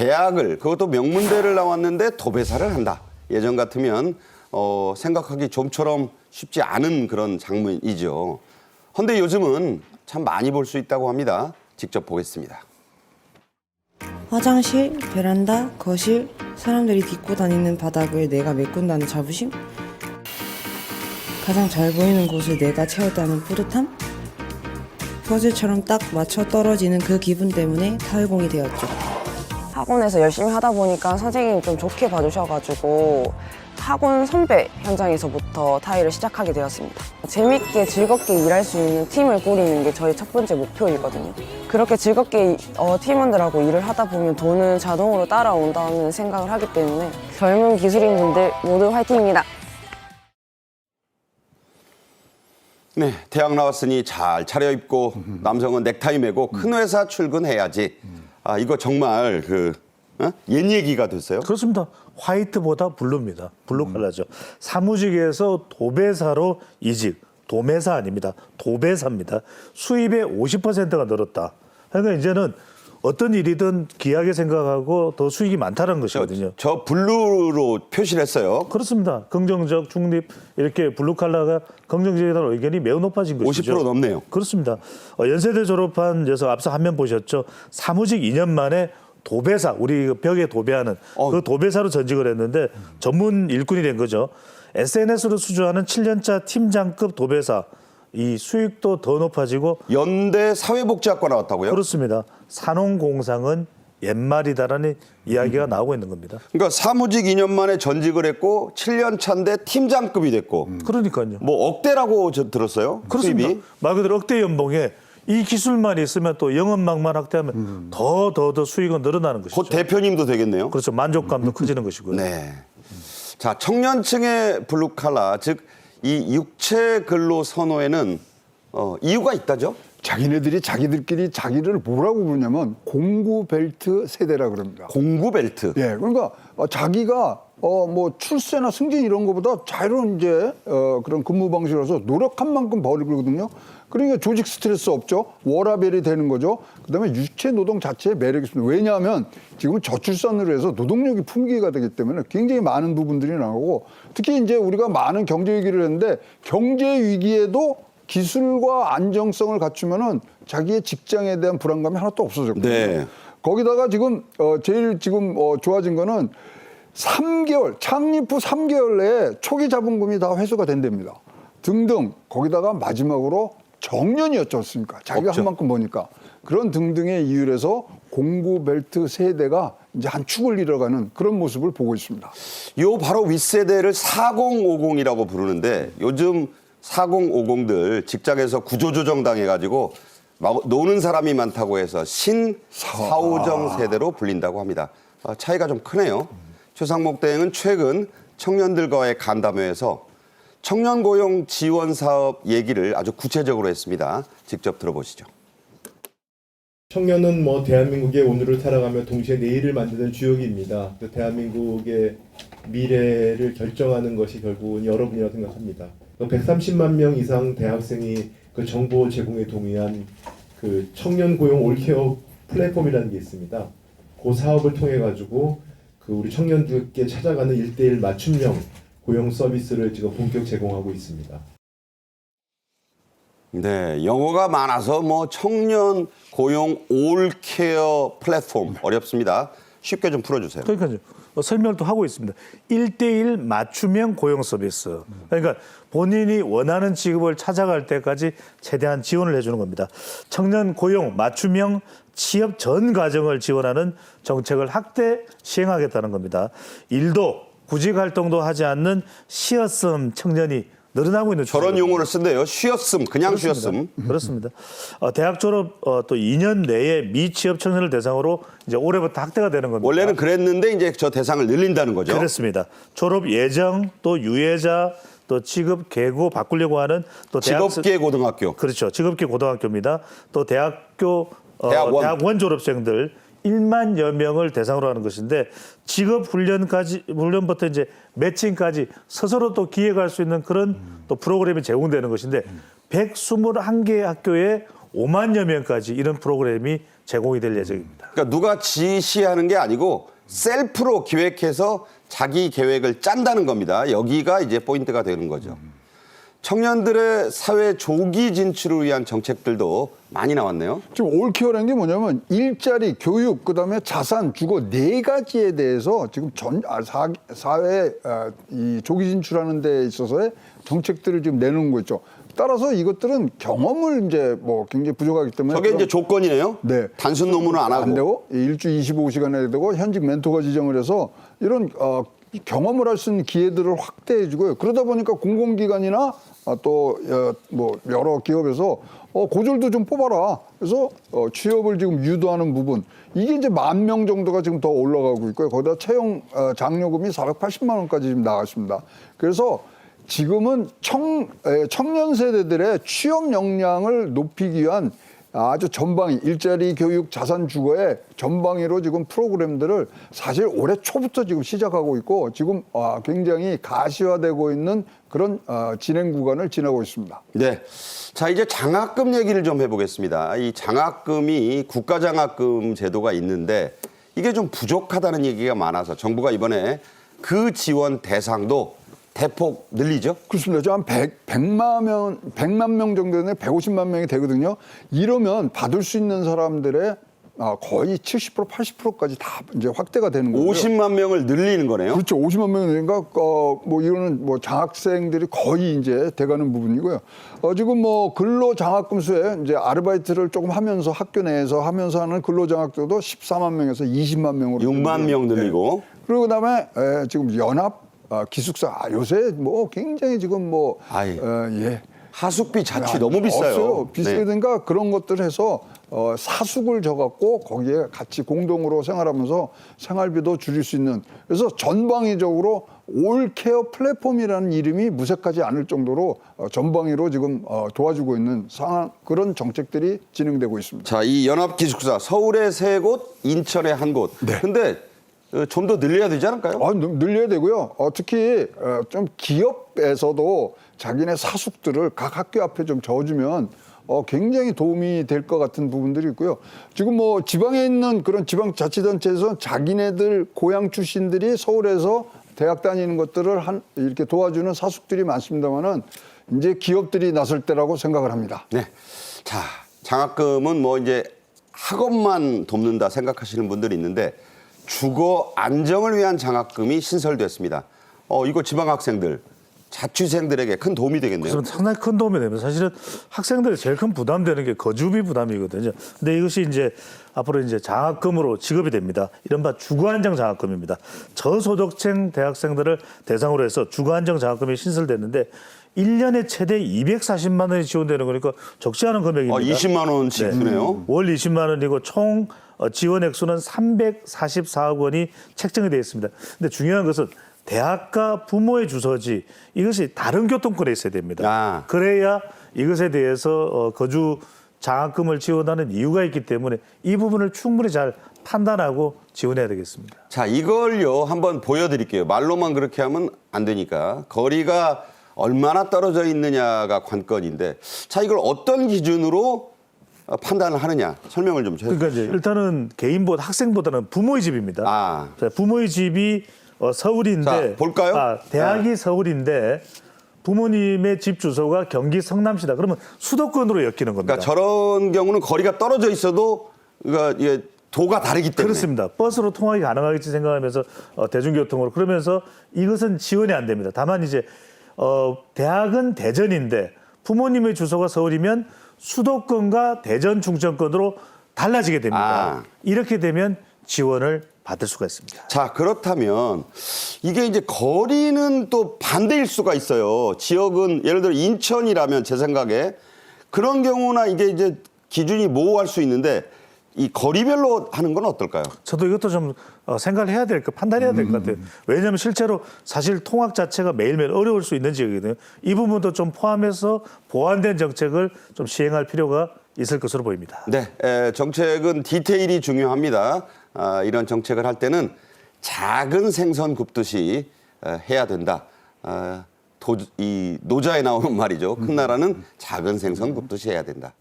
대학을 그것도 명문대를 나왔는데 도배사를 한다. 예전 같으면 생각하기 좀처럼 쉽지 않은 그런 장면이죠. 그런데 요즘은 참 많이 볼 수 있다고 합니다. 직접 보겠습니다. 화장실, 베란다, 거실, 사람들이 딛고 다니는 바닥을 내가 메꾼다는 자부심? 가장 잘 보이는 곳을 내가 채웠다는 뿌듯함? 퍼즐처럼 딱 맞춰 떨어지는 그 기분 때문에 타일공이 되었죠. 학원에서 열심히 하다 보니까 선생님이 좀 좋게 봐주셔가지고 학원 선배 현장에서부터 타일을 시작하게 되었습니다. 재밌게 즐겁게 일할 수 있는 팀을 꾸리는 게 저희 첫 번째 목표이거든요. 그렇게 즐겁게 팀원들하고 일을 하다 보면 돈은 자동으로 따라온다는 생각을 하기 때문에 젊은 기술인분들 모두 화이팅입니다. 네, 대학 나왔으니 잘 차려입고 남성은 넥타이 매고 큰 회사 출근해야지. 아, 이거 정말 옛 얘기가 됐어요. 그렇습니다. 화이트보다 블루입니다. 블루 컬러죠. 사무직에서 도배사로 이직. 도매사 아닙니다. 도배사입니다. 수입의 50%가 늘었다. 그러니까 이제는 어떤 일이든 귀하게 생각하고 더 수익이 많다는 것이거든요. 저 블루로 표시를 했어요. 그렇습니다. 긍정적, 중립 이렇게 블루 컬러가 긍정적이라는 의견이 매우 높아진 것이죠. 50% 넘네요. 그렇습니다. 연세대 졸업한 녀석 앞서 화면 보셨죠. 사무직 2년 만에 도배사, 우리 그 벽에 도배하는 그 도배사로 전직을 했는데 전문 일꾼이 된 거죠. SNS로 수주하는 7년차 팀장급 도배사. 이 수익도 더 높아지고 연대 사회복지학과 나왔다고요? 그렇습니다. 산업공상은 옛말이다라는 이야기가 나오고 있는 겁니다. 그러니까 사무직 2년 만에 전직을 했고 7년 차인데 팀장급이 됐고 그러니까요. 뭐 억대라고 저 들었어요. 그렇습니다. 수입이. 말 그대로 억대 연봉에 이 기술만 있으면 또 영업망만 확대하면 더 수익은 늘어나는 것이죠. 곧 대표님도 되겠네요. 그렇죠. 만족감도 커지는 것이고요. 네. 자, 청년층의 블루칼라, 즉 이 육체 근로 선호에는 이유가 있다죠? 자기네들이 자기들끼리 자기를 뭐라고 부르냐면 공구 벨트 세대라 그럽니다. 공구 벨트. 예, 그러니까 자기가 뭐 출세나 승진 이런 거보다 자유로운 이제 그런 근무 방식이라서 노력한 만큼 벌이 그러거든요. 그러니까 조직 스트레스 없죠. 워라밸이 되는 거죠. 그다음에 유체 노동 자체의 매력이 있습니다. 왜냐하면 지금 저출산으로 해서 노동력이 품귀가 되기 때문에 굉장히 많은 부분들이 나오고 특히 이제 우리가 많은 경제 위기를 했는데 경제 위기에도 기술과 안정성을 갖추면은 자기의 직장에 대한 불안감이 하나도 없어졌거든요. 네. 거기다가 지금 제일 지금 좋아진 거는 3개월, 창립 후 3개월 내에 초기 자본금이 다 회수가 된답니다. 등등. 거기다가 마지막으로 정년이었지 않습니까? 자기가 없죠. 한 만큼 보니까. 그런 등등의 이유에서 공구 벨트 세대가 이제 한 축을 이뤄가는 그런 모습을 보고 있습니다. 요 바로 윗세대를 4050이라고 부르는데 요즘 4050들 직장에서 구조조정 당해가지고 노는 사람이 많다고 해서 신사오정 세대로 불린다고 합니다. 차이가 좀 크네요. 최상목 대행은 최근 청년들과의 간담회에서 청년 고용 지원 사업 얘기를 아주 구체적으로 했습니다. 직접 들어보시죠. 청년은 뭐 대한민국의 오늘을 살아가며 동시에 내일을 만드는 주역입니다. 대한민국의 미래를 결정하는 것이 결국은 여러분이라고 생각합니다. 130만 명 이상 대학생이 그 정보 제공에 동의한 그 청년 고용 올케어 플랫폼이라는 게 있습니다. 그 사업을 통해 가지고 그 우리 청년들께 찾아가는 1:1 맞춤형 고용 서비스를 지금 본격 제공하고 있습니다. 네, 영어가 많아서 뭐 청년 고용 올케어 플랫폼 어렵습니다. 쉽게 좀 풀어주세요. 그러니까요. 설명을 또 하고 있습니다. 1:1 맞춤형 고용 서비스. 그러니까 본인이 원하는 직업을 찾아갈 때까지 최대한 지원을 해주는 겁니다. 청년 고용 맞춤형 취업 전 과정을 지원하는 정책을 확대 시행하겠다는 겁니다. 일도 구직 활동도 하지 않는 쉬었음 청년이 늘어나고 있는 저런 추세거든요. 용어를 쓴대요. 쉬었음, 그냥 쉬었음. 그렇습니다. 대학 졸업 또 2년 내에 미취업 청년을 대상으로 이제 올해부터 확대가 되는 겁니다. 원래는 그랬는데 이제 저 대상을 늘린다는 거죠. 그렇습니다. 졸업 예정 또 유예자 또 취급 계고 바꾸려고 하는 또 직업계 고등학교. 그렇죠. 직업계 고등학교입니다. 또 대학교 대학원. 대학원 졸업생들 1만여 명을 대상으로 하는 것인데 직업 훈련부터 이제 매칭까지 스스로 또 기획할 수 있는 그런 또 프로그램이 제공되는 것인데 121개 학교에 5만여 명까지 이런 프로그램이 제공이 될 예정입니다. 그러니까 누가 지시하는 게 아니고 셀프로 기획해서 자기 계획을 짠다는 겁니다. 여기가 이제 포인트가 되는 거죠. 청년들의 사회 조기 진출을 위한 정책들도 많이 나왔네요. 지금 올케어라는 게 뭐냐면 일자리, 교육, 그다음에 자산, 주거 네 가지에 대해서 지금 사회 이 조기 진출하는 데 있어서의 정책들을 지금 내놓은 거 있죠. 따라서 이것들은 경험을 이제 뭐 굉장히 부족하기 때문에 저게 이제 조건이네요. 네. 단순 논문은 안 하고. 안 되고 일주 25시간에 되고 현직 멘토가 지정을 해서 이런 경험을 할 수 있는 기회들을 확대해 주고요. 그러다 보니까 공공기관이나 또 뭐 여러 기업에서 고졸도 좀 뽑아라. 그래서 취업을 지금 유도하는 부분. 이게 이제 10,000명 정도가 지금 더 올라가고 있고요. 거기다 채용 장려금이 480만 원까지 지금 나갔습니다. 그래서 지금은 청년 세대들의 취업 역량을 높이기 위한 아주 전방위, 일자리, 교육, 자산, 주거의 전방위로 지금 프로그램들을 사실 올해 초부터 지금 시작하고 있고 지금 굉장히 가시화되고 있는 그런 진행 구간을 지나고 있습니다. 네. 자, 이제 장학금 얘기를 좀 해보겠습니다. 이 장학금이 국가장학금 제도가 있는데 이게 좀 부족하다는 얘기가 많아서 정부가 이번에 그 지원 대상도 대폭 늘리죠? 그렇습니다. 저 한 100만 명 정도는 150만 명이 되거든요. 이러면 받을 수 있는 사람들의 거의 70% 80%까지 다 이제 확대가 되는 거고요. 50만 명을 늘리는 거네요. 그렇죠. 50만 명이 되니까 뭐 이거는 뭐 장학생들이 거의 이제 돼가는 부분이고요. 지금 뭐 근로 장학금 수에 이제 아르바이트를 조금 하면서 학교 내에서 하면서 하는 근로 장학도도 14만 명에서 20만 명으로 6만 명 늘리고. 네. 그리고 그다음에 지금 연합 기숙사 요새 뭐 굉장히 지금 뭐 예. 하숙비 자취 너무 비싸요. 없어요. 비싸니까 네. 그런 것들 해서 사숙을 져갖고 거기에 같이 공동으로 생활하면서 생활비도 줄일 수 있는 그래서 전방위적으로 올케어 플랫폼이라는 이름이 무색하지 않을 정도로 전방위로 지금 도와주고 있는 상황 그런 정책들이 진행되고 있습니다. 자, 이 연합기숙사 서울에 3곳, 인천에 1곳. 네. 근데 좀 더 늘려야 되지 않을까요? 늘려야 되고요. 특히 좀 기업에서도 자기네 사숙들을 각 학교 앞에 좀 져주면 굉장히 도움이 될 것 같은 부분들이 있고요. 지금 뭐 지방에 있는 그런 지방자치단체에서 자기네들 고향 출신들이 서울에서 대학 다니는 것들을 이렇게 도와주는 사숙들이 많습니다만은 이제 기업들이 나설 때라고 생각을 합니다. 네. 자, 장학금은 뭐 이제 학업만 돕는다 생각하시는 분들이 있는데 주거 안정을 위한 장학금이 신설됐습니다. 이거 지방 학생들, 자취생들에게 큰 도움이 되겠네요. 그래서 상당히 큰 도움이 됩니다. 사실은 학생들이 제일 큰 부담되는 게 거주비 부담이거든요. 근데 이것이 이제 앞으로 이제 장학금으로 지급이 됩니다. 이른바 주거안정 장학금입니다. 저소득층 대학생들을 대상으로 해서 주거안정 장학금이 신설됐는데 1년에 최대 240만 원이 지원되는 거니까 적지 않은 금액입니다. 20만 원씩 주네요. 월 20만 원이고 총 지원 액수는 344억 원이 책정이 되어 있습니다. 근데 중요한 것은 대학과 부모의 주소지 이것이 다른 교통권에 있어야 됩니다. 그래야 이것에 대해서 거주 장학금을 지원하는 이유가 있기 때문에 이 부분을 충분히 잘 판단하고 지원해야 되겠습니다. 자, 이걸요 한번 보여드릴게요. 말로만 그렇게 하면 안 되니까 거리가 얼마나 떨어져 있느냐가 관건인데 자, 이걸 어떤 기준으로 판단을 하느냐 설명을 좀 해주세요. 그러니까 이제 일단은 개인보다 학생보다는 부모의 집입니다. 자, 부모의 집이 서울인데 자, 볼까요? 대학이 서울인데 부모님의 집 주소가 경기 성남시다. 그러면 수도권으로 엮이는 겁니다. 그러니까 저런 경우는 거리가 떨어져 있어도 이게 도가 다르기 때문에 그렇습니다. 버스로 통학이 가능하겠지 생각하면서 대중교통으로 그러면서 이것은 지원이 안 됩니다. 다만 이제 대학은 대전인데 부모님의 주소가 서울이면 수도권과 대전 중천권으로 달라지게 됩니다. 이렇게 되면 지원을 받을 수가 있습니다. 자, 그렇다면 이게 이제 거리는 또 반대일 수가 있어요. 지역은 예를 들어 인천이라면 제 생각에 그런 경우나 이게 이제 기준이 모호할 수 있는데 이 거리별로 하는 건 어떨까요? 저도 이것도 좀 생각을 해야 될 것, 판단해야 될 것 같아요. 왜냐하면 실제로 사실 통학 자체가 매일매일 어려울 수 있는 지역이거든요. 이 부분도 좀 포함해서 보완된 정책을 좀 시행할 필요가 있을 것으로 보입니다. 네, 정책은 디테일이 중요합니다. 이런 정책을 할 때는 작은 생선 굽듯이 해야 된다. 이 노자에 나오는 말이죠. 큰 나라는 작은 생선 굽듯이 해야 된다.